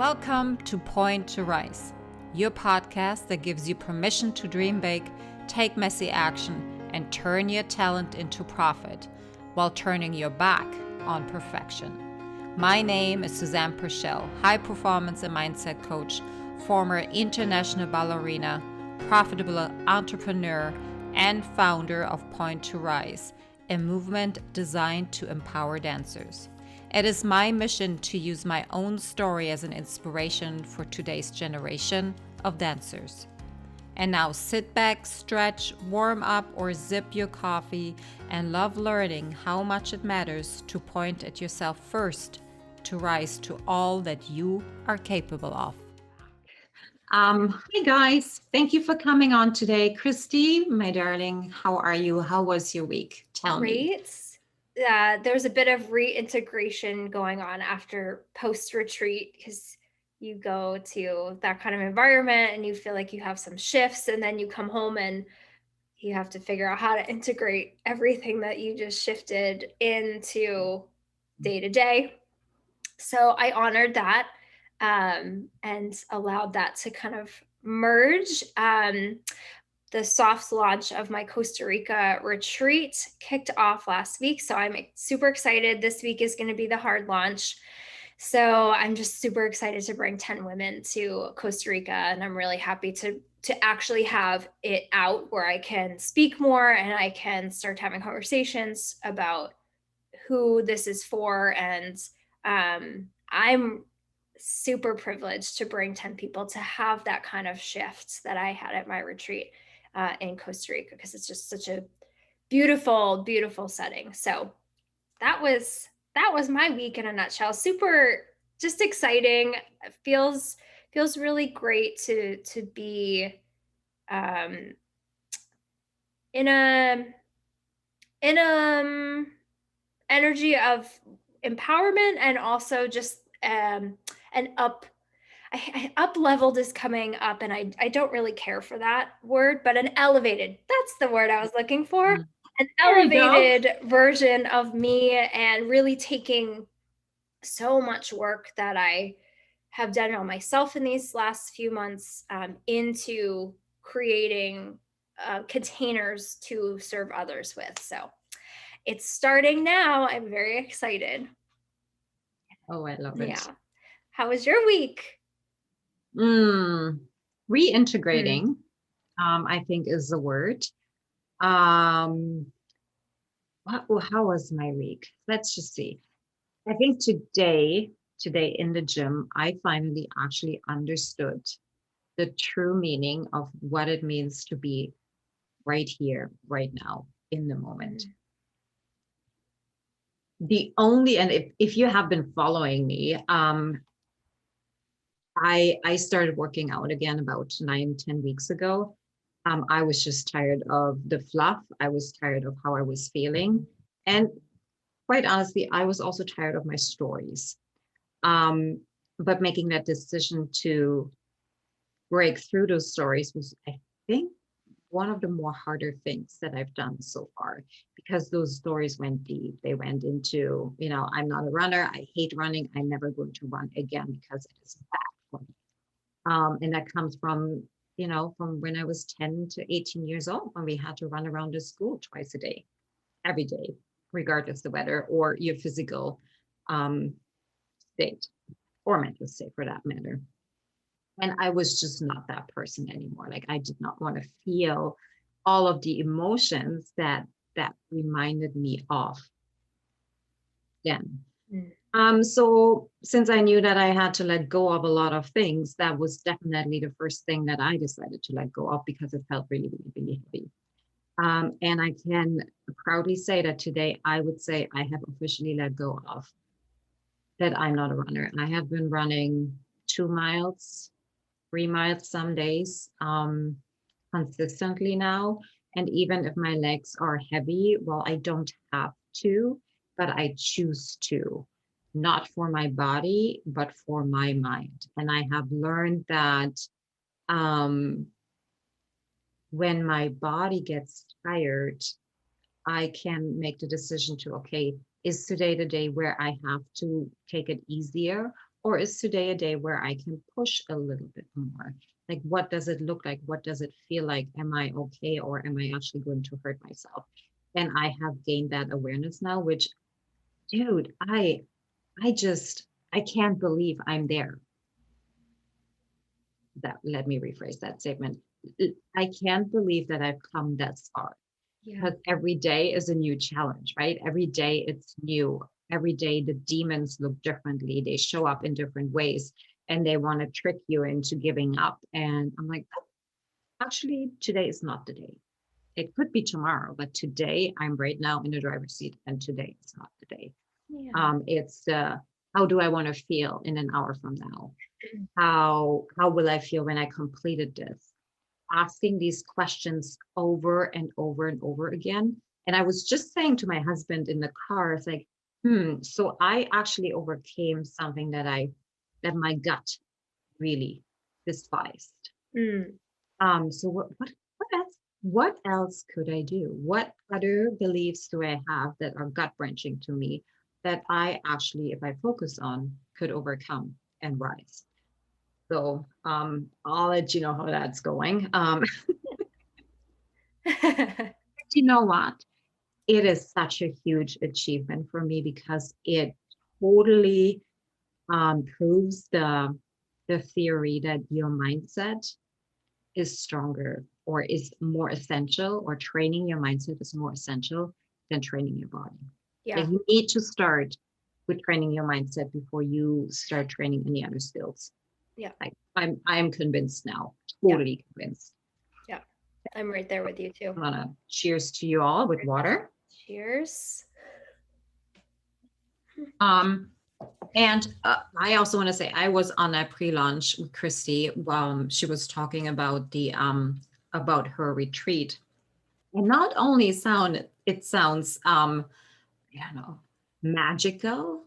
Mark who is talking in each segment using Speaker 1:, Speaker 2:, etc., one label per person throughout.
Speaker 1: Welcome to Point to Rise, your podcast that gives you permission to dream big, take messy action, and turn your talent into profit while turning your back on perfection. My name is Susanne, high performance and mindset coach, former international ballerina, profitable entrepreneur, and founder of Point to Rise, a movement designed to empower dancers. It is my mission to use my own story as an inspiration for today's generation of dancers. And now sit back, stretch, warm up, or sip your coffee and love learning how much it matters to point at yourself first to rise to all that you are capable of. Hey guys, thank you for coming on today. Christy, my darling, how are you? How was your week? Tell me.
Speaker 2: Great. There's a bit of reintegration going on after post-retreat because you go to that kind of environment and you feel like you have some shifts, and then you come home and you have to figure out how to integrate everything that you just shifted into day to day. So I honored that and allowed that to kind of merge. The soft launch of my Costa Rica retreat kicked off last week. So I'm super excited. This week is going to be the hard launch. So I'm just super excited to bring 10 women to Costa Rica. And I'm really happy to actually have it out where I can speak more and I can start having conversations about who this is for. And I'm super privileged to bring 10 people to have that kind of shift that I had at my retreat in Costa Rica, because it's just such a beautiful, beautiful setting. So that was my week in a nutshell. Super just exciting. It feels really great to be in a energy of empowerment, and also just an up leveled is coming up, and I don't really care for that word, but an elevated, that's the word I was looking for. An elevated version of me, and really taking so much work that I have done on myself in these last few months into creating containers to serve others with. So it's starting now. I'm very excited.
Speaker 1: Oh, I love it.
Speaker 2: Yeah. How was your week?
Speaker 1: Reintegrating, I think is the word. How was my week? Let's just see. I think today in the gym, I finally actually understood the true meaning of what it means to be right here, right now, in the moment. And if you have been following me, I started working out again about 9-10 weeks ago. I was just tired of the fluff. I was tired of how I was feeling. And quite honestly, I was also tired of my stories. But making that decision to break through those stories was, I think, one of the more harder things that I've done so far, because those stories went deep. They went into, I'm not a runner. I hate running. I'm never going to run again because it is bad for me. And that comes from when I was 10 to 18 years old, when we had to run around the school twice a day, every day, regardless of the weather or your physical state or mental state for that matter. And I was just not that person anymore. Like, I did not want to feel all of the emotions that reminded me of then. So since I knew that I had to let go of a lot of things, that was definitely the first thing that I decided to let go of, because it felt really, really, really heavy. And I can proudly say that today, I would say I have officially let go of that I'm not a runner. I have been running 2 miles, 3 miles some days, consistently now. And even if my legs are heavy, well, I don't have to, but I choose to, not for my body, but for my mind. And I have learned that when my body gets tired, I can make the decision to, okay, is today the day where I have to take it easier,
Speaker 3: Or is today a day where I can push a little bit more? Like, what does it look like? What does it feel like? Am I okay? Or am I actually going to hurt myself? And I have gained that awareness now, which, dude, I can't believe I'm there. Let me rephrase that statement. I can't believe that I've come this far,
Speaker 2: Yeah.
Speaker 3: because every day is a new challenge, right? Every day it's new. Every day the demons look differently. They show up in different ways and they want to trick you into giving up. And I'm like, "Oh, actually, today is not the day. It could be tomorrow, but today I'm right now in the driver's seat, and today is not the day.
Speaker 2: Yeah.
Speaker 3: It's how do I want to feel in an hour from now? How will I feel when I completed this? Asking these questions over and over and over again. And I was just saying to my husband in the car, it's like, so I actually overcame something that my gut really despised.
Speaker 2: Mm.
Speaker 3: So what else could I do? What other beliefs do I have that are gut wrenching to me that I actually, if I focus on, could overcome and rise? So I'll let you know how that's going. You know what? It is such a huge achievement for me because it totally proves the theory that your mindset is stronger or is more essential, or training your mindset is more essential than training your body.
Speaker 2: Yeah.
Speaker 3: Like, you need to start with training your mindset before you start training any other skills.
Speaker 2: Yeah.
Speaker 3: Like, I'm convinced now,
Speaker 2: Yeah.
Speaker 3: totally convinced.
Speaker 2: Yeah. I'm right there with you too.
Speaker 3: I'm gonna cheers to you all with water.
Speaker 2: Cheers.
Speaker 3: Um, and I also want to say I was on a pre-launch with Christy. She was talking about the about her retreat, and not only it sounds I don't know, magical,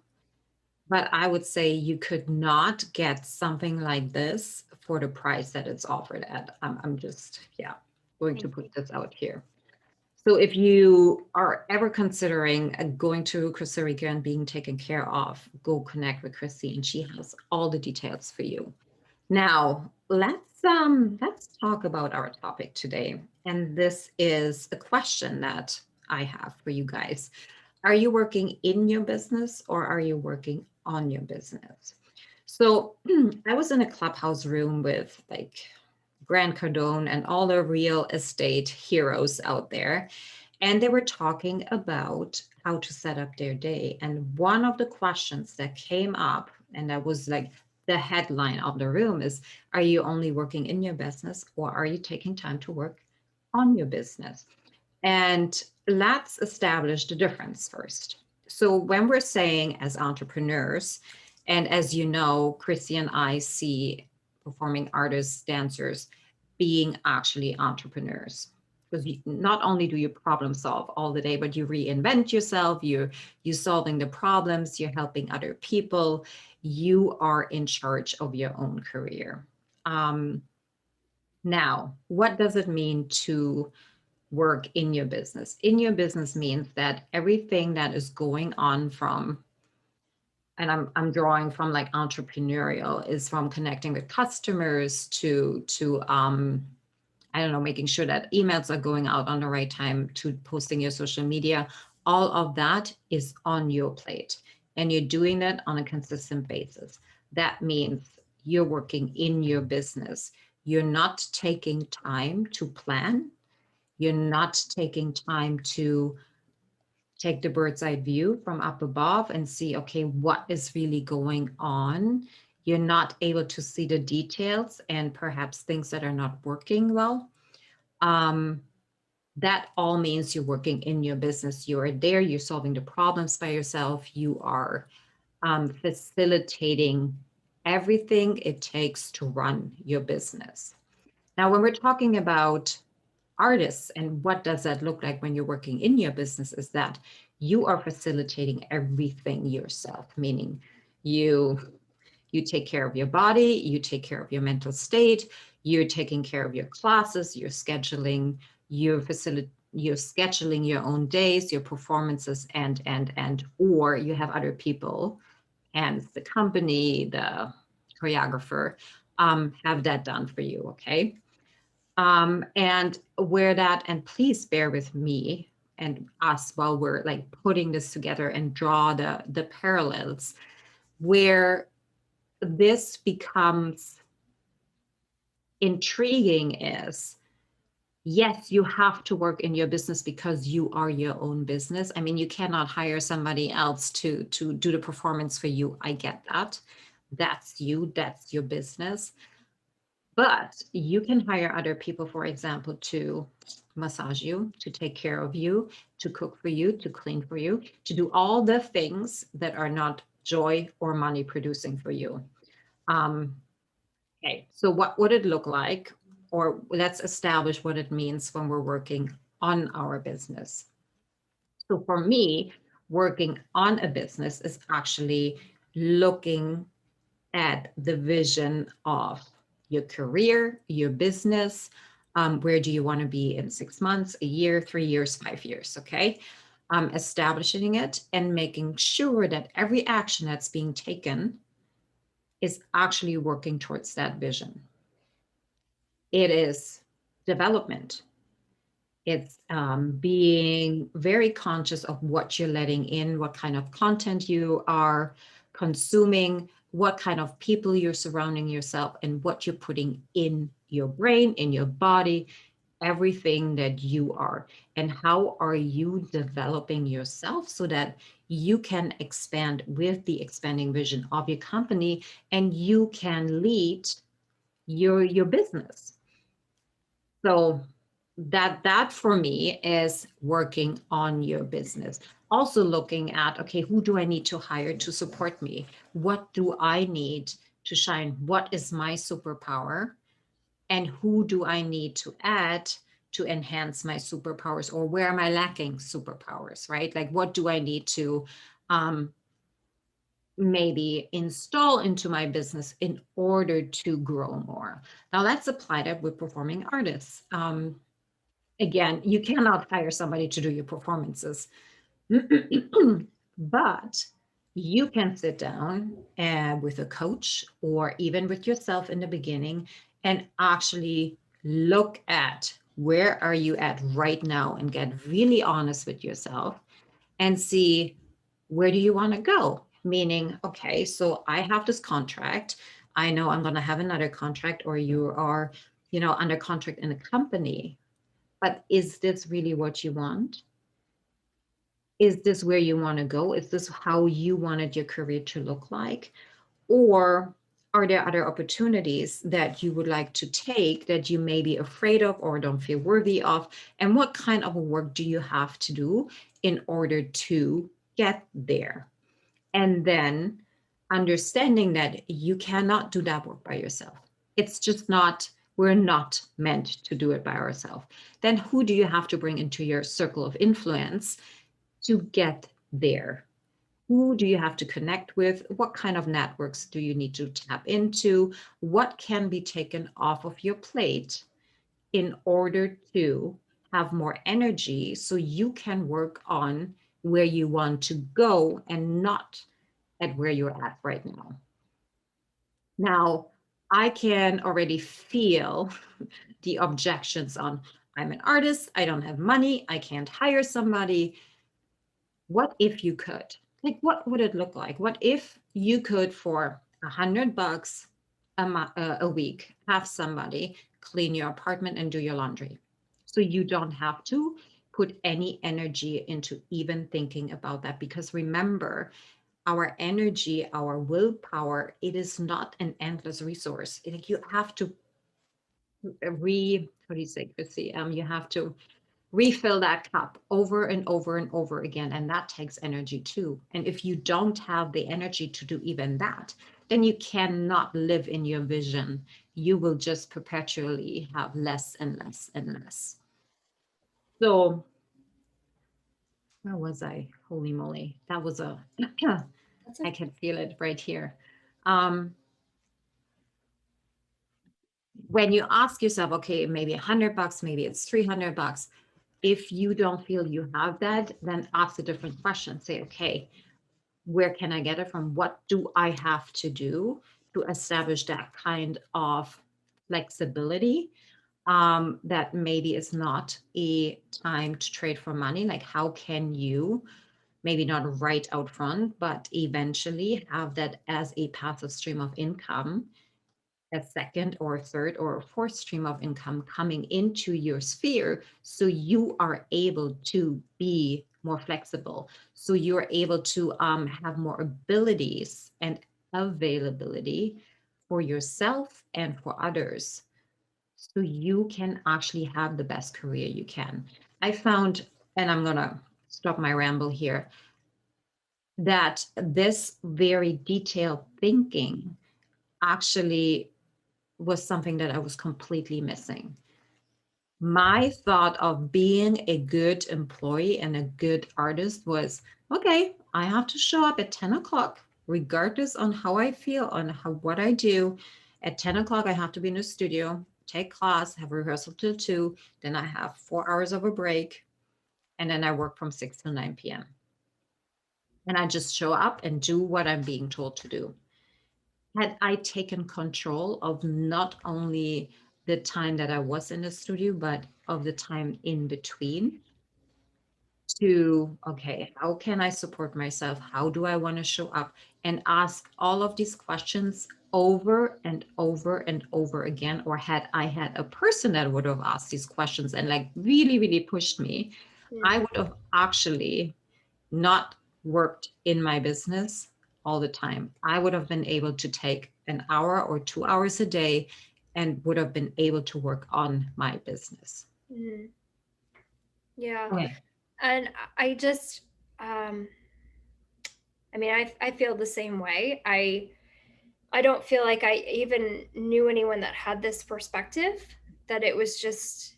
Speaker 3: but I would say you could not get something like this for the price that it's offered at. I'm just going to
Speaker 2: Thank you.
Speaker 3: put this out here. So if you are ever considering going to Costa Rica and being taken care of, go connect with Christy, and she has all the details for you. Now, let's talk about our topic today. And this is a question that I have for you guys. Are you working in your business or are you working on your business? So I was in a clubhouse room with like Grant Cardone and all the real estate heroes out there. And they were talking about how to set up their day. And one of the questions that came up, and that was like the headline of the room, is, are you only working in your business or are you taking time to work on your business? And let's establish the difference first. So when we're saying as entrepreneurs, and as you know, Christy and I see performing artists, dancers being actually entrepreneurs. Because not only do you problem solve all the day, but you reinvent yourself, you're solving the problems, you're helping other people, you are in charge of your own career. Now, what does it mean to work in your business? In your business means that everything that is going on from, and I'm drawing from like entrepreneurial, is from connecting with customers to I don't know, making sure that emails are going out on the right time, to posting your social media. All of that is on your plate, and you're doing that on a consistent basis. That means you're working in your business. You're not taking time to plan. You're not taking time to take the bird's eye view from up above and see, okay, what is really going on? You're not able to see the details and perhaps things that are not working well. That all means you're working in your business. You are there, you're solving the problems by yourself. You are facilitating everything it takes to run your business. Now, when we're talking about artists and what does that look like when you're working in your business, is that you are facilitating everything yourself, meaning you take care of your body, you take care of your mental state, you're taking care of your classes, you're scheduling, you're scheduling your own days, your performances, and or you have other people hence the company, the choreographer, have that done for you, okay? And where that, and please bear with me and us while we're like putting this together and draw the parallels, where this becomes intriguing is, yes, you have to work in your business because you are your own business. I mean, you cannot hire somebody else to do the performance for you. I get that. That's you, that's your business. But you can hire other people, for example, to massage you, to take care of you, to cook for you, to clean for you, to do all the things that are not joy or money producing for you. Okay, so what would it look like? Or let's establish what it means when we're working on our business. So for me, working on a business is actually looking at the vision of your career, your business. Where do you want to be in 6 months, a year, 3 years, 5 years? Okay. Establishing it and making sure that every action that's being taken is actually working towards that vision. It is development. It's being very conscious of what you're letting in, what kind of content you are consuming, what kind of people you're surrounding yourself, and what you're putting in your brain, in your body, everything that you are. And how are you developing yourself so that you can expand with the expanding vision of your company and you can lead your business. So that for me is working on your business. Also looking at, okay, who do I need to hire to support me? What do I need to shine? What is my superpower? And who do I need to add to enhance my superpowers, or where am I lacking superpowers, right? Like, what do I need to maybe install into my business in order to grow more? Now let's apply that with performing artists. Again, you cannot hire somebody to do your performances, but you can sit down with a coach or even with yourself in the beginning and actually look at where are you at right now and get really honest with yourself and see, where do you want to go? Meaning, okay, so I have this contract. I know I'm going to have another contract, or you are, under contract in a company. But is this really what you want? Is this where you want to go? Is this how you wanted your career to look like? Or are there other opportunities that you would like to take that you may be afraid of or don't feel worthy of? And what kind of work do you have to do in order to get there? And then understanding that you cannot do that work by yourself. It's just not, we're not meant to do it by ourselves. Then who do you have to bring into your circle of influence to get there? Who do you have to connect with? What kind of networks do you need to tap into? What can be taken off of your plate in order to have more energy so you can work on where you want to go and not at where you're at right now? Now, I can already feel the objections on, I'm an artist, I don't have money, I can't hire somebody. What if you could? Like, what would it look like? What if you could, for $100 a week, have somebody clean your apartment and do your laundry? So you don't have to put any energy into even thinking about that. Because remember, our energy, our willpower, it is not an endless resource. Like, you have to what do you say, Chrissy? You have to refill that cup over and over and over again. And that takes energy too. And if you don't have the energy to do even that, then you cannot live in your vision. You will just perpetually have less and less and less. So where was I? Holy moly. That was I can feel it right here. When you ask yourself, okay, maybe $100, maybe it's $300. If you don't feel you have that, then ask a different question. Say, okay, where can I get it from? What do I have to do to establish that kind of flexibility? That maybe is not a time to trade for money. Like, how can you maybe not right out front, but eventually have that as a passive stream of income, a second or third or fourth stream of income coming into your sphere, so you are able to be more flexible, so you're able to have more abilities and availability for yourself and for others, so you can actually have the best career you can. I found, and I'm gonna stop my ramble here, that this very detailed thinking actually was something that I was completely missing. My thought of being a good employee and a good artist was, okay, I have to show up at 10 o'clock, regardless on how I feel, on what I do. At 10 o'clock, I have to be in the studio, take class, have rehearsal till 2, then I have 4 hours of a break, and then I work from 6 till 9 p.m. And I just show up and do what I'm being told to do. Had I taken control of not only the time that I was in the studio, but of the time in between, to, okay, how can I support myself? How do I want to show up? And ask all of these questions over and over and over again. Or had I had a person that would have asked these questions and like really, really pushed me, I would have actually not worked in my business all the time. I would have been able to take an hour or 2 hours a day and would have been able to work on my business.
Speaker 2: Mm. Yeah.
Speaker 3: Okay.
Speaker 2: And I just, I mean, I feel the same way. I don't feel like I even knew anyone that had this perspective, that it was just,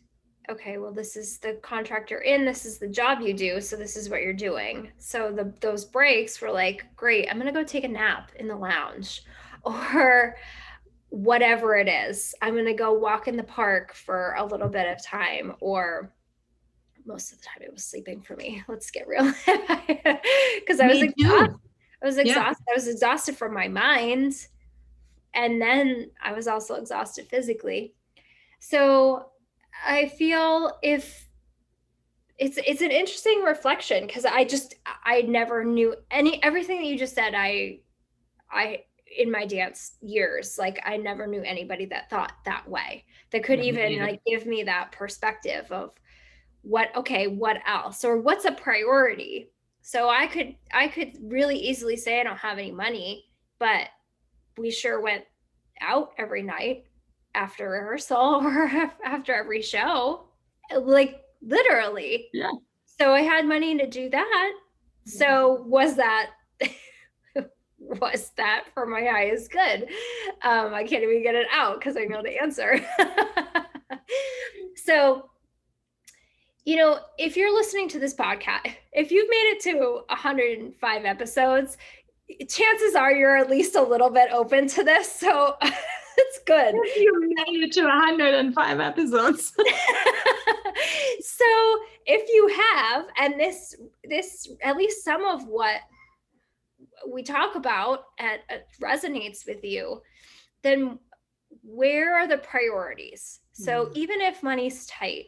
Speaker 2: okay, well, this is the contract you're in, this is the job you do, so this is what you're doing. So those breaks were like, great, I'm gonna go take a nap in the lounge, or whatever it is. I'm gonna go walk in the park for a little bit of time, or most of the time it was sleeping for me. Let's get real. Because I was
Speaker 3: Me
Speaker 2: exhausted.
Speaker 3: too.
Speaker 2: I was
Speaker 3: Yeah.
Speaker 2: exhausted. I was exhausted from my mind. And then I was also exhausted physically. So I feel if it's an interesting reflection, because I never knew everything that you just said. I in my dance years, like, I never knew anybody that thought that way, that could
Speaker 3: Yeah, me
Speaker 2: even
Speaker 3: neither.
Speaker 2: like give me that perspective of what else, or what's a priority. So I could really easily say I don't have any money, but we sure went out every night after rehearsal or after every show, like literally.
Speaker 3: Yeah.
Speaker 2: So I had money to do that. So was that for my highest good? I can't even get it out because I know the answer. So, if you're listening to this podcast, if you've made it to 105 episodes, chances are you're at least a little bit open to this. So it's good.
Speaker 3: You made it to 105 episodes.
Speaker 2: So if you have, and this at least some of what we talk about resonates with you, then where are the priorities? So even if money's tight,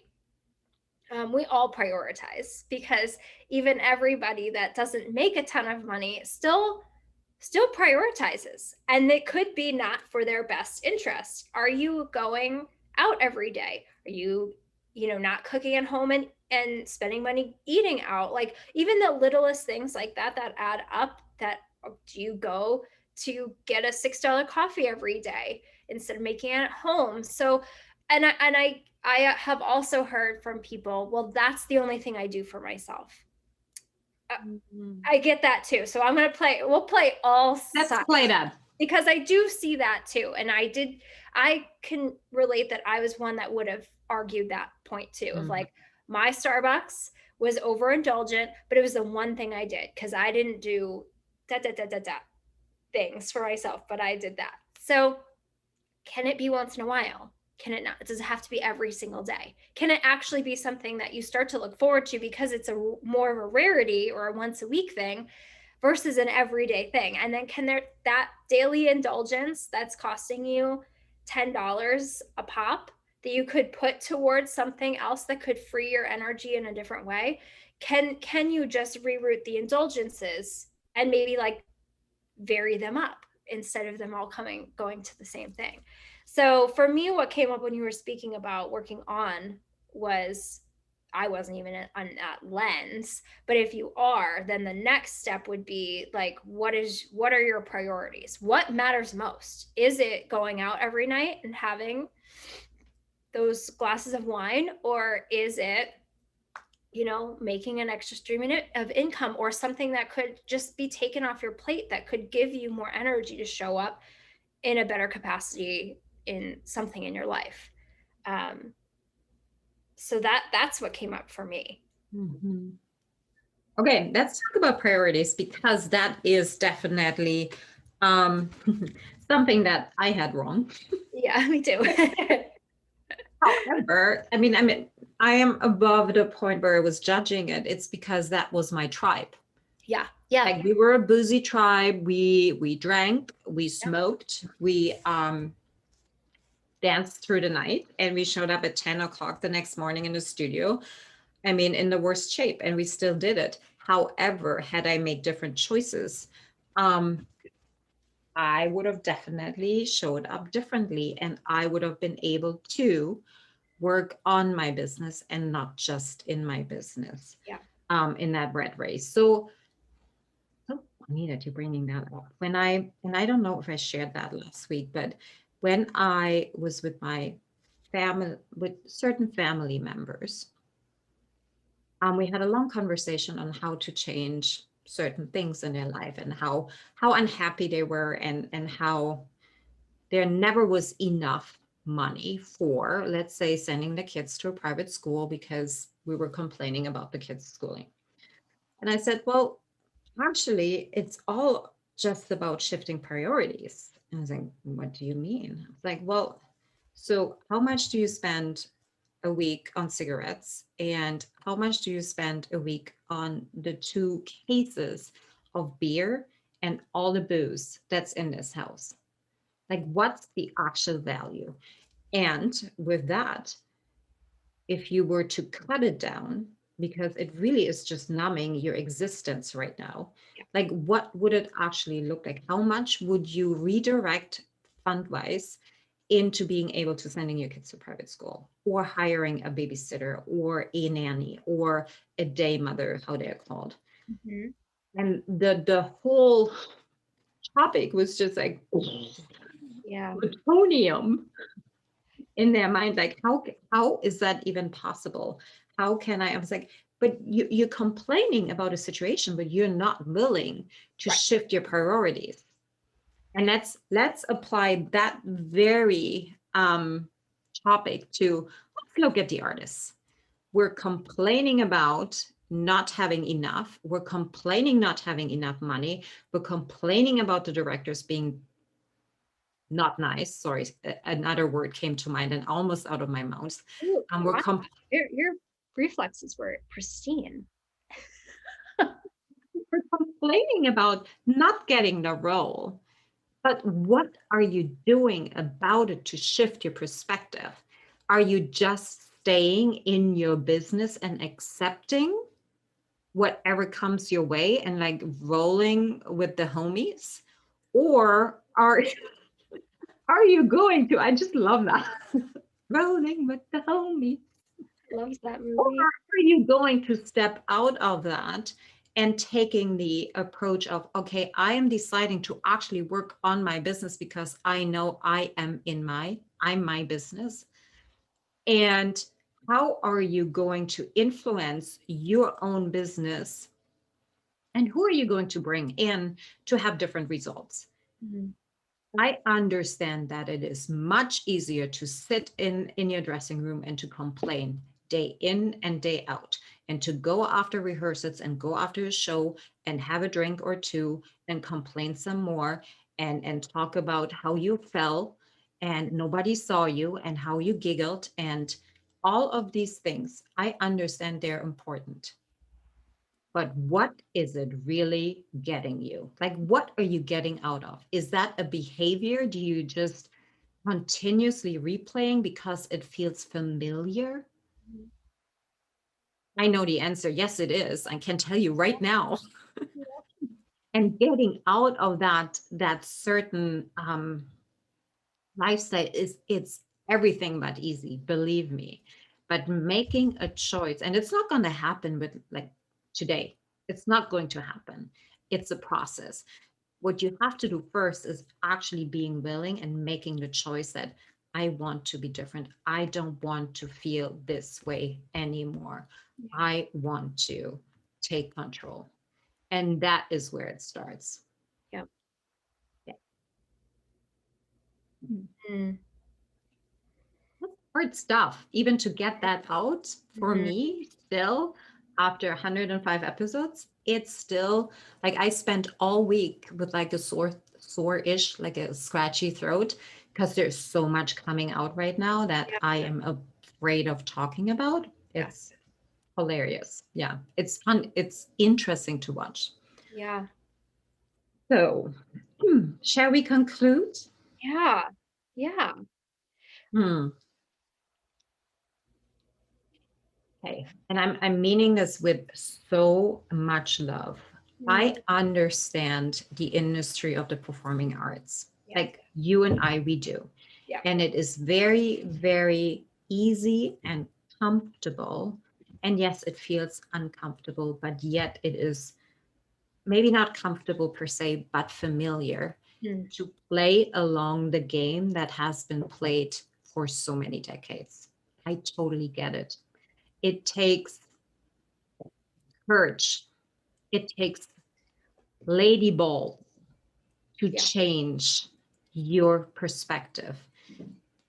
Speaker 2: we all prioritize, because even everybody that doesn't make a ton of money still prioritizes, and it could be not for their best interest. Are you going out every day? Are you not cooking at home and spending money eating out? Like, even the littlest things like that add up. That, do you go to get a $6 coffee every day instead of making it at home? So, and I have also heard from people, well, that's the only thing I do for myself. I get that too. So we'll play all sides.
Speaker 3: Let's play that.
Speaker 2: Because I do see that too. And I can relate that I was one that would have argued that point too, of like, my Starbucks was overindulgent, but it was the one thing I did, because I didn't do things for myself, but I did that. So can it be once in a while? Can it not? Does it have to be every single day? Can it actually be something that you start to look forward to because it's more of a rarity or a once a week thing? versus an everyday thing? And then can there, that daily indulgence that's costing you $10 a pop that you could put towards something else that could free your energy in a different way, can you just reroute the indulgences and maybe like vary them up instead of them all going to the same thing? So for me, what came up when you were speaking about working on was, I wasn't even on that lens, but if you are, then the next step would be like, what are your priorities? What matters most? Is it going out every night and having those glasses of wine, or is it, you know, making an extra stream of income, or something that could just be taken off your plate that could give you more energy to show up in a better capacity in something in your life? So that's what came up for me.
Speaker 3: Mhm. Okay, let's talk about priorities, because that is definitely something that I had wrong.
Speaker 2: Yeah, me too.
Speaker 3: However, I mean, I am above the point where I was judging it. It's because that was my tribe.
Speaker 2: Yeah.
Speaker 3: Like, we were a boozy tribe. We drank, we smoked, we danced through the night, and we showed up at 10 o'clock the next morning in the studio. I mean, in the worst shape, and we still did it. However, had I made different choices, I would have definitely showed up differently, and I would have been able to work on my business and not just in my business.
Speaker 2: Yeah.
Speaker 3: In that red race. So funny that you're bringing that up. And I don't know if I shared that last week, but when I was with my family, with certain family members, we had a long conversation on how to change certain things in their life, and how unhappy they were, and how there never was enough money for, let's say, sending the kids to a private school, because we were complaining about the kids' schooling. And I said, well, actually, it's all just about shifting priorities. And I was like, what do you mean? It's like, well, so how much do you spend a week on cigarettes, and how much do you spend a week on the 2 cases of beer and all the booze that's in this house? Like, what's the actual value? And with that, if you were to cut it down, because it really is just numbing your existence right now, like, what would it actually look like? How much would you redirect fund-wise into being able to sending your kids to private school, or hiring a babysitter, or a nanny, or a day mother, how they're called?
Speaker 2: Mm-hmm.
Speaker 3: And the whole topic was just like plutonium in their mind. Like, how is that even possible? How can I was like, but you're complaining about a situation, but you're not willing to shift your priorities. And let's apply that very topic to, let's look at the artists. We're complaining about not having enough. We're complaining not having enough money. We're complaining about the directors being not nice. Sorry, another word came to mind and almost out of my mouth.
Speaker 2: Ooh,
Speaker 3: We're
Speaker 2: your reflexes were pristine.
Speaker 3: we're complaining about not getting the role. But what are you doing about it to shift your perspective? Are you just staying in your business and accepting whatever comes your way and like rolling with the homies? Or are you going to, I just love that, rolling with the homies.
Speaker 2: Loves that movie.
Speaker 3: Or are you going to step out of that and taking the approach of, okay, I am deciding to actually work on my business, because I know I'm my business. And how are you going to influence your own business? And who are you going to bring in to have different results?
Speaker 2: Mm-hmm.
Speaker 3: I understand that it is much easier to sit in your dressing room and to complain day in and day out, and to go after rehearsals and go after a show and have a drink or two and complain some more, and talk about how you fell and nobody saw you and how you giggled and all of these things. I understand they're important. but what is it really getting you? Like, what are you getting out of? Is that a behavior? Do you just continuously replaying because it feels familiar?
Speaker 2: Mhm.
Speaker 3: I know the answer. Yes, it is. I can tell you right now.
Speaker 2: Yeah.
Speaker 3: And getting out of that certain lifestyle is it's everything but easy, believe me. But making a choice, and it's not going to happen with like today. It's not going to happen. It's a process. What you have to do first is actually being willing and making the choice that I want to be different. I don't want to feel this way anymore. I want to take control. And that is where it starts.
Speaker 2: Yeah.
Speaker 3: Yeah.
Speaker 2: Mm.
Speaker 3: That's hard stuff, even to get that out for
Speaker 2: Mhm.
Speaker 3: me still after 105 episodes. It's still like I spent all week with like a sore-ish, like a scratchy throat, because there's so much coming out right now that
Speaker 2: Yeah.
Speaker 3: I am afraid of talking about.
Speaker 2: Yeah.
Speaker 3: It's hilarious. Yeah, it's fun. It's interesting to watch.
Speaker 2: Yeah.
Speaker 3: So, shall we conclude?
Speaker 2: Yeah. Yeah.
Speaker 3: Hmm. Okay. And I'm meaning this with so much love.
Speaker 2: Mm.
Speaker 3: I understand the industry of the performing arts.
Speaker 2: Yeah.
Speaker 3: Like you and I, we do.
Speaker 2: Yeah.
Speaker 3: And it is very, very easy and comfortable. And yes, it feels uncomfortable, but yet it is maybe not comfortable per se, but familiar
Speaker 2: Mm.
Speaker 3: to play along the game that has been played for so many decades. I totally get it. It takes courage. It takes lady balls to
Speaker 2: Yeah.
Speaker 3: change your perspective.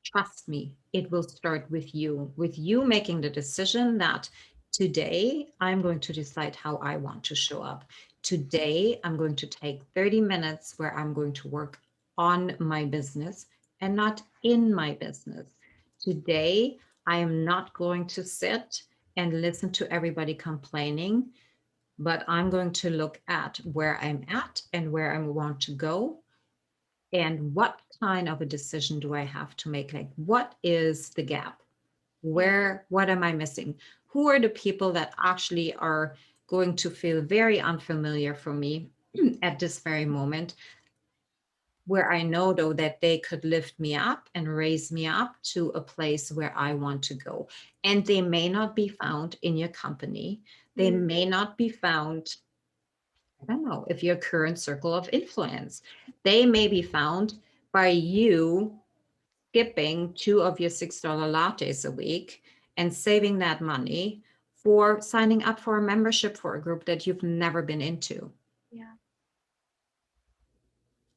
Speaker 3: Trust me, it will start with you making the decision that today I'm going to decide how I want to show up. Today I'm going to take 30 minutes where I'm going to work on my business and not in my business. Today I am not going to sit and listen to everybody complaining, but I'm going to look at where I'm at and where I want to go and what kind of a decision do I have to make? Like, what is the gap?
Speaker 2: Yeah.
Speaker 3: What am I missing? Who are the people that actually are going to feel very unfamiliar for me at this very moment? Where I know though that they could lift me up and raise me up to a place where I want to go. And they may not be found in your company. They
Speaker 2: Mm.
Speaker 3: may not be found, I don't know, if your current circle of influence. They may be found by you skipping two of your $6 lattes a week and saving that money for signing up for a membership for a group that you've never been into.
Speaker 2: Yeah.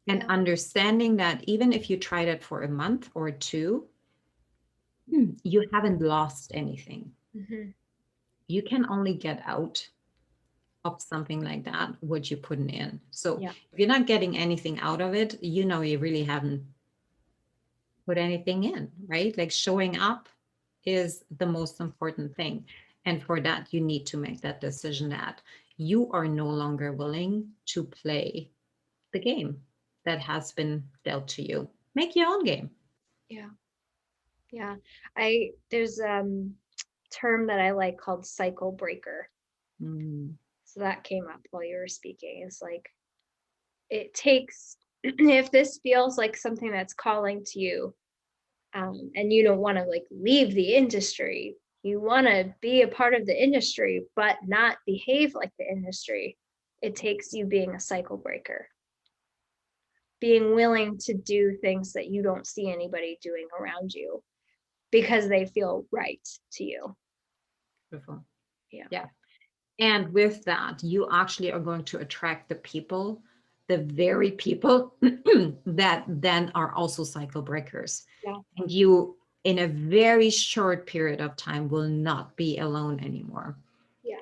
Speaker 3: And
Speaker 2: Yeah.
Speaker 3: understanding that even if you tried it for a month or two, you haven't lost anything.
Speaker 2: Mhm.
Speaker 3: You can only get out of something like that what you're putting in. So
Speaker 2: Yeah.
Speaker 3: if you're not getting anything out of it, you know you really haven't put anything in, right? Like showing up is the most important thing. And for that, you need to make that decision that you are no longer willing to play the game that has been dealt to you. Make your own game.
Speaker 2: Yeah. Yeah. There's term that I like called cycle breaker.
Speaker 3: Mm,
Speaker 2: So that came up while you were speaking. It's like it takes if this feels like something that's calling to you, and you don't want to like leave the industry, you want to be a part of the industry but not behave like the industry. It takes you being a cycle breaker, being willing to do things that you don't see anybody doing around you because they feel right to you.
Speaker 3: beautiful.
Speaker 2: Yeah.
Speaker 3: Yeah. And with that, you actually are going to attract the people, the very people that then are also cycle breakers.
Speaker 2: Yeah.
Speaker 3: And you, in a very short period of time, will not be alone anymore.
Speaker 2: Yeah.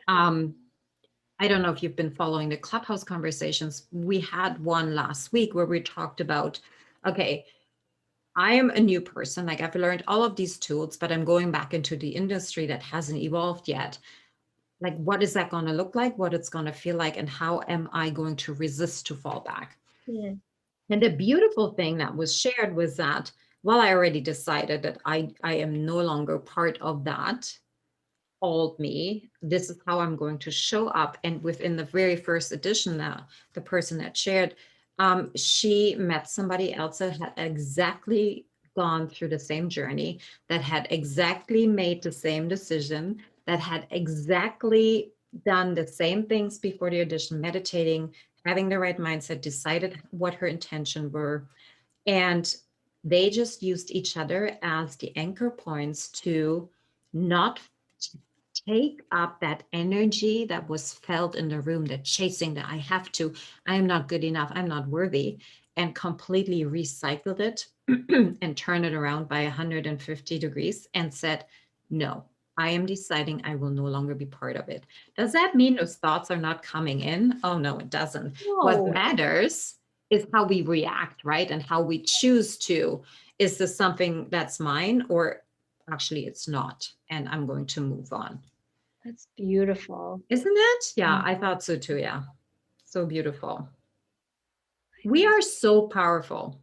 Speaker 3: I don't know if you've been following the Clubhouse conversations. We had one last week where we talked about, okay, I am a new person. Like I've learned all of these tools, but I'm going back into the industry that hasn't evolved yet. like, what is that going to look like, what it's going to feel like, and how am I going to resist to fall back?
Speaker 2: Yeah.
Speaker 3: And the beautiful thing that was shared was that, well, I already decided that I am no longer part of that old me. This is how I'm going to show up. And within the very first edition, now the person that shared, she met somebody else that had exactly gone through the same journey, that had exactly made the same decision, that had exactly done the same things before the audition, meditating, having the right mindset, decided what her intention were. And they just used each other as the anchor points to not take up that energy that was felt in the room, that chasing, that I have to, I am not good enough, I'm not worthy, and completely recycled it and turned it around by 150 degrees and said, no, I am deciding I will no longer be part of it. Does that mean those thoughts are not coming in? Oh, no, it doesn't. What
Speaker 2: No.
Speaker 3: matters is how we react, right? And how we choose to, is this something that's mine, or actually it's not, and I'm going to move on.
Speaker 2: That's beautiful.
Speaker 3: Isn't it? Yeah,
Speaker 2: Mm.
Speaker 3: I thought so too. Yeah. So beautiful. We are so powerful.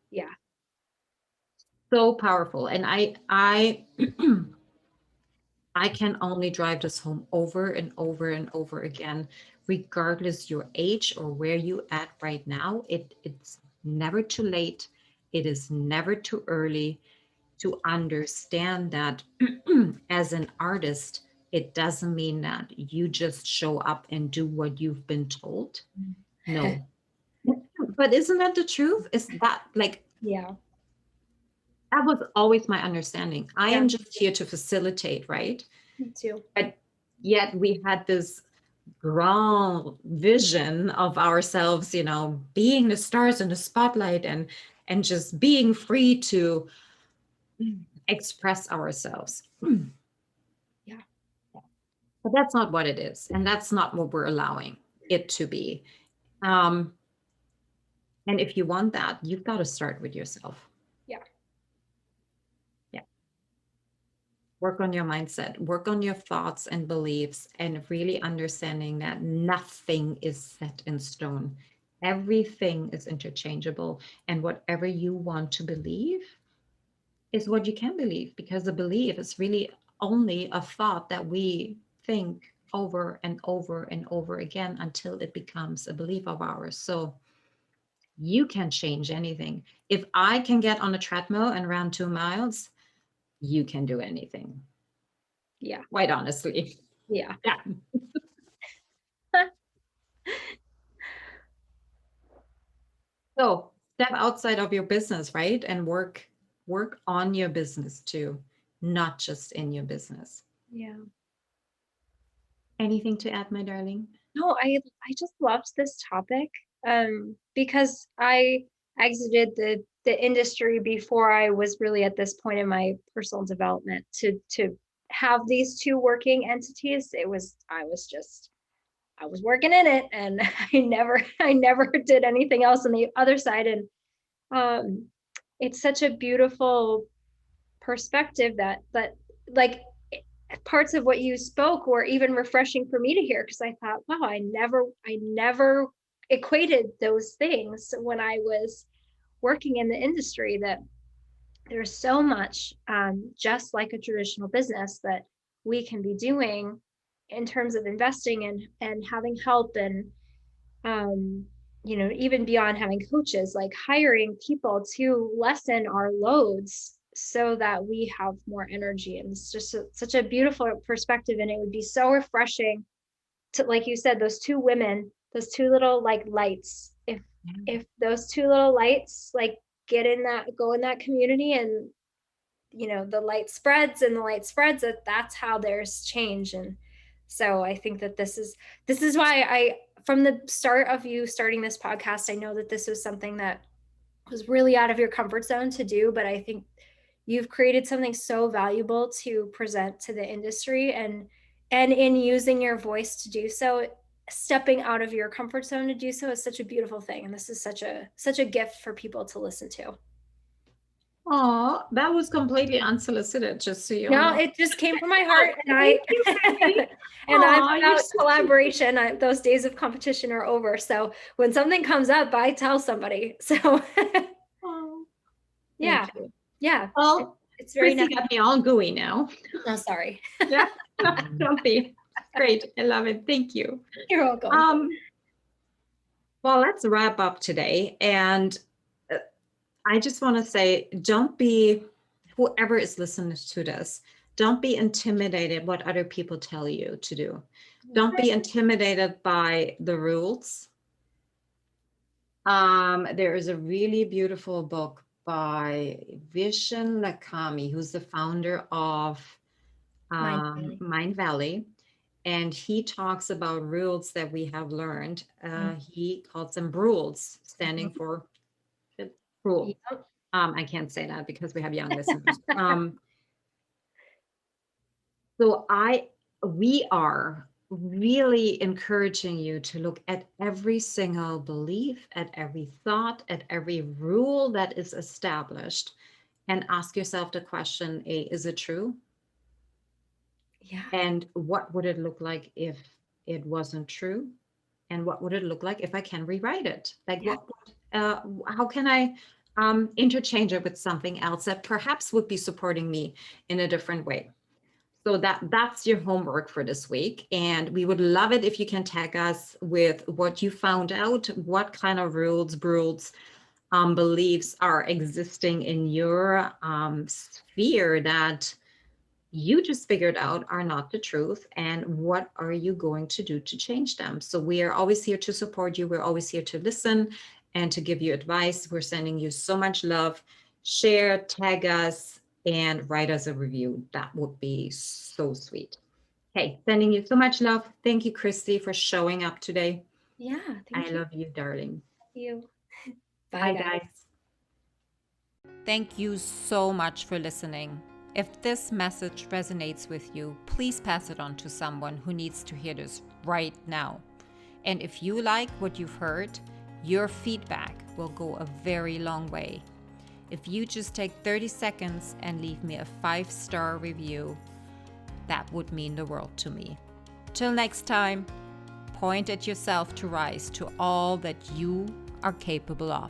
Speaker 2: Yeah.
Speaker 3: So powerful. And I I can only drive this home over and over and over again, regardless your age or where you at right now. It's never too late. It is never too early to understand that as an artist, it doesn't mean that you just show up and do what you've been told. No. But isn't that the truth? Is that like,
Speaker 2: Yeah.
Speaker 3: that was always my understanding. I
Speaker 2: Yeah.
Speaker 3: am just here to facilitate, right?
Speaker 2: Me too.
Speaker 3: But yet we had this grand vision of ourselves, being the stars in the spotlight, and just being free to express ourselves.
Speaker 2: Yeah.
Speaker 3: But that's not what it is. And that's not what we're allowing it to be. And if you want that, you've got to start with yourself.
Speaker 2: Yeah.
Speaker 3: Yeah. Work on your mindset, work on your thoughts and beliefs, and really understanding that nothing is set in stone. Everything is interchangeable. And whatever you want to believe is what you can believe, because the belief is really only a thought that we think over and over and over again until it becomes a belief of ours. So you can change anything. If I can get on a treadmill and run 2 miles, you can do anything.
Speaker 2: Yeah.
Speaker 3: Quite honestly.
Speaker 2: Yeah.
Speaker 3: Yeah. So step outside of your business, right? And work on your business too, not just in your business.
Speaker 2: Yeah.
Speaker 3: Anything to add, my darling?
Speaker 2: No, I just loved this topic because I exited the industry before I was really at this point in my personal development to have these two working entities. I was working in it, and I never did anything else on the other side. And it's such a beautiful perspective that like parts of what you spoke were even refreshing for me to hear, because I thought, wow, I never equated those things when I was working in the industry, that there's so much just like a traditional business that we can be doing in terms of investing and having help, and even beyond having coaches, like hiring people to lessen our loads so that we have more energy. And it's just such a beautiful perspective. And it would be so refreshing to, like you said, those two women, those two little like lights, if those two little lights like go in that community, and the light spreads and the light spreads, that's how there's change. And so I think that this is why from the start of you starting this podcast, I know that this was something that was really out of your comfort zone to do, but I think you've created something so valuable to present to the industry, and in using your voice to do so, stepping out of your comfort zone to do so is such a beautiful thing. And this is such a gift for people to listen to.
Speaker 3: Oh, that was completely unsolicited, just so you
Speaker 2: No,
Speaker 3: know.
Speaker 2: it just came from my heart, and
Speaker 3: Thank you, Christy.
Speaker 2: and I'm
Speaker 3: Aw, you're
Speaker 2: about
Speaker 3: so
Speaker 2: collaboration. Those days of competition are over. So when something comes up, I tell somebody. So
Speaker 3: Oh,
Speaker 2: yeah,
Speaker 3: thank you.
Speaker 2: yeah,
Speaker 3: Well,
Speaker 2: it's very
Speaker 3: Christy
Speaker 2: nice.
Speaker 3: got me all gooey now.
Speaker 2: Oh, sorry.
Speaker 3: Yeah, don't be. Great. I love it. Thank you.
Speaker 2: You're welcome.
Speaker 3: Well, let's wrap up today. And I just want to say, don't be, whoever is listening to this, don't be intimidated what other people tell you to do. Don't be intimidated by the rules. There is a really beautiful book by Vishen Lakami, who's the founder of Mind Valley. And he talks about rules that we have learned. He calls them rules, standing for rule.
Speaker 2: Yep.
Speaker 3: I can't say that because we have young listeners. So we are really encouraging you to look at every single belief, at every thought, at every rule that is established, and ask yourself the question, A, is it true?
Speaker 2: Yeah.
Speaker 3: And what would it look like if it wasn't true? And what would it look like if I can rewrite it? Like how can I interchange it with something else that perhaps would be supporting me in a different way? So that's your homework for this week. And we would love it if you can tag us with what you found out, what kind of rules, beliefs are existing in your sphere that you just figured out are not the truth, and what are you going to do to change them? So we are always here to support you. We're always here to listen and to give you advice. We're sending you so much love. Share, tag us, and write us a review. That would be so sweet. Okay, sending you so much love. Thank you, Christy, for showing up today.
Speaker 2: Yeah.
Speaker 3: I
Speaker 2: Thank you.
Speaker 3: love you, darling.
Speaker 2: You.
Speaker 3: Bye,
Speaker 2: Bye, guys.
Speaker 3: guys.
Speaker 1: Thank you so much for listening. If this message resonates with you, please pass it on to someone who needs to hear this right now. And if you like what you've heard, your feedback will go a very long way. If you just take 30 seconds and leave me a 5-star review, that would mean the world to me. Till next time, point at yourself to rise to all that you are capable of.